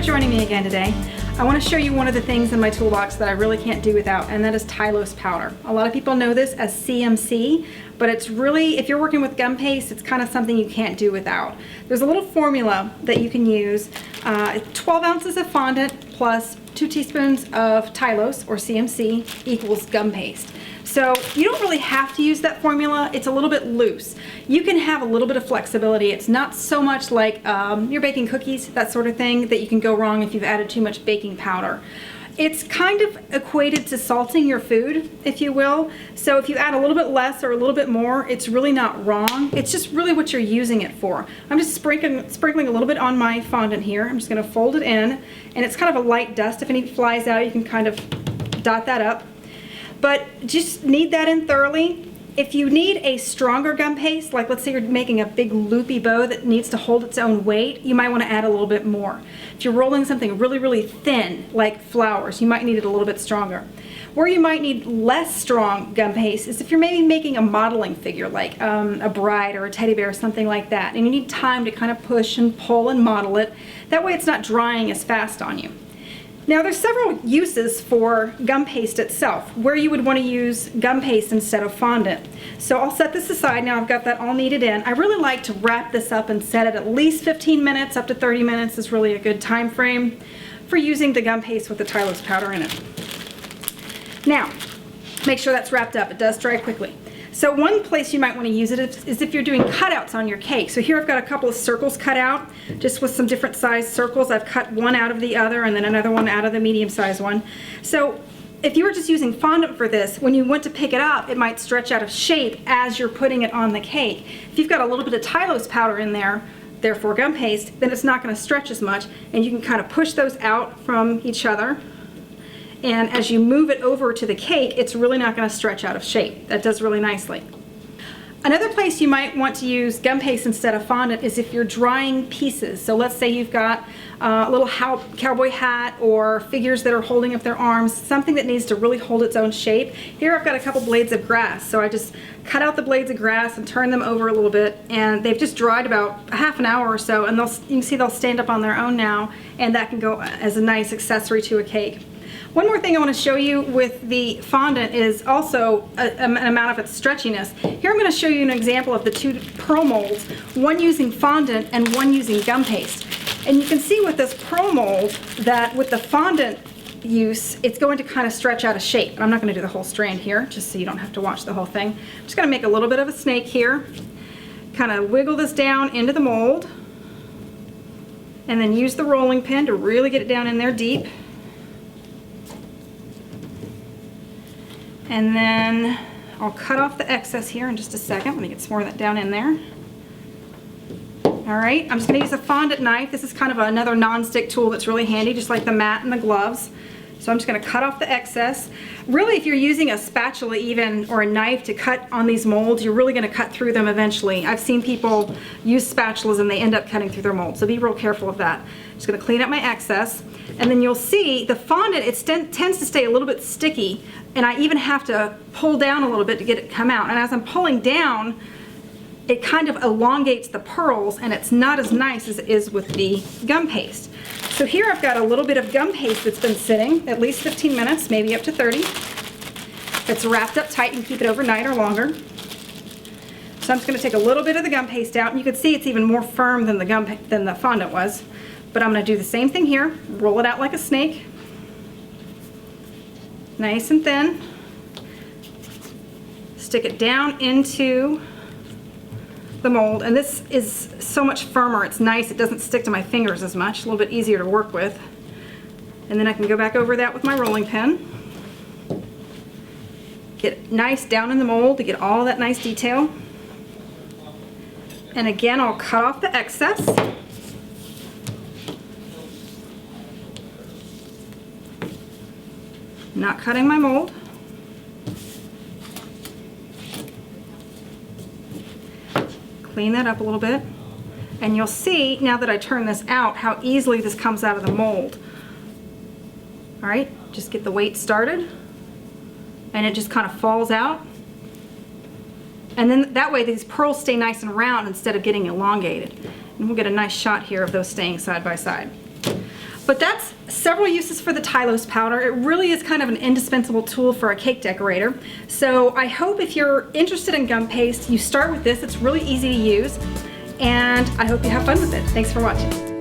joining me again today. I want to show you one of the things in my toolbox that I really can't do without, and that is Tylose powder. A lot of people know this as CMC, but it's really, if you're working with gum paste, it's kind of something you can't do without. There's a little formula that you can use. 12 ounces of fondant plus 2 teaspoons of Tylose, or CMC, equals gum paste. So you don't really have to use that formula. It's a little bit loose. You can have a little bit of flexibility. It's not so much like you're baking cookies, that sort of thing, that you can go wrong if you've added too much baking powder. It's kind of equated to salting your food, if you will. So if you add a little bit less or a little bit more, it's really not wrong. It's just really what you're using it for. I'm just sprinkling a little bit on my fondant here. I'm just going to fold it in, and it's kind of a light dust. If any flies out, you can kind of dot that up. But just knead that in thoroughly. If you need a stronger gum paste, like let's say you're making a big loopy bow that needs to hold its own weight, you might want to add a little bit more. If you're rolling something really, really thin, like flowers, you might need it a little bit stronger. Where you might need less strong gum paste is if you're maybe making a modeling figure, like a bride or a teddy bear or something like that, and you need time to kind of push and pull and model it. That way it's not drying as fast on you. Now there's several uses for gum paste itself, where you would want to use gum paste instead of fondant. So I'll set this aside now. I've got that all kneaded in. I really like to wrap this up and set it at least 15 minutes, up to 30 minutes is really a good time frame for using the gum paste with the Tylose powder in it. Now, make sure that's wrapped up. It does dry quickly. So one place you might want to use it is if you're doing cutouts on your cake. So here I've got a couple of circles cut out, just with some different sized circles. I've cut one out of the other and then another one out of the medium sized one. So if you were just using fondant for this, when you went to pick it up, it might stretch out of shape as you're putting it on the cake. If you've got a little bit of Tylose powder in there, therefore gum paste, then it's not going to stretch as much, and you can kind of push those out from each other. And as you move it over to the cake, it's really not going to stretch out of shape. That does really nicely. Another place you might want to use gum paste instead of fondant is if you're drying pieces. So let's say you've got a little cowboy hat or figures that are holding up their arms, something that needs to really hold its own shape. Here I've got a couple blades of grass. So I just cut out the blades of grass and turn them over a little bit, and they've just dried about a half an hour or so, and you can see they'll stand up on their own now, and that can go as a nice accessory to a cake. One more thing I want to show you with the fondant is also an amount of its stretchiness. Here I'm going to show you an example of the two pearl molds, one using fondant and one using gum paste. And you can see with this pearl mold that with the fondant use, it's going to kind of stretch out of shape. And I'm not going to do the whole strand here, just so you don't have to watch the whole thing. I'm just going to make a little bit of a snake here, kind of wiggle this down into the mold, and then use the rolling pin to really get it down in there deep. And then I'll cut off the excess here in just a second. Let me get some more of that down in there. All right, I'm just going to use a fondant knife. This is kind of another non-stick tool that's really handy, just like the mat and the gloves. So I'm just going to cut off the excess. Really, if you're using a spatula even, or a knife to cut on these molds, you're really going to cut through them eventually. I've seen people use spatulas and they end up cutting through their molds, so be real careful of that. I'm just going to clean up my excess. And then you'll see the fondant, it tends to stay a little bit sticky, and I even have to pull down a little bit to get it to come out. And as I'm pulling down, it kind of elongates the pearls, and it's not as nice as it is with the gum paste. So here I've got a little bit of gum paste that's been sitting at least 15 minutes, maybe up to 30. It's wrapped up tight and keep it overnight or longer. So I'm just going to take a little bit of the gum paste out, and you can see it's even more firm than the fondant was. But I'm going to do the same thing here, roll it out like a snake, nice and thin, stick it down into the mold, and this is so much firmer, it's nice, it doesn't stick to my fingers as much, a little bit easier to work with. And then I can go back over that with my rolling pin, get it nice down in the mold to get all that nice detail. And again, I'll cut off the excess. Not cutting my mold. Clean that up a little bit. And you'll see, now that I turn this out, how easily this comes out of the mold. All right, just get the weight started, and it just kind of falls out. And then that way these pearls stay nice and round instead of getting elongated. And we'll get a nice shot here of those staying side by side. But that's several uses for the Tylose powder. It really is kind of an indispensable tool for a cake decorator. So I hope if you're interested in gum paste, you start with this. It's really easy to use, and I hope you have fun with it. Thanks for watching.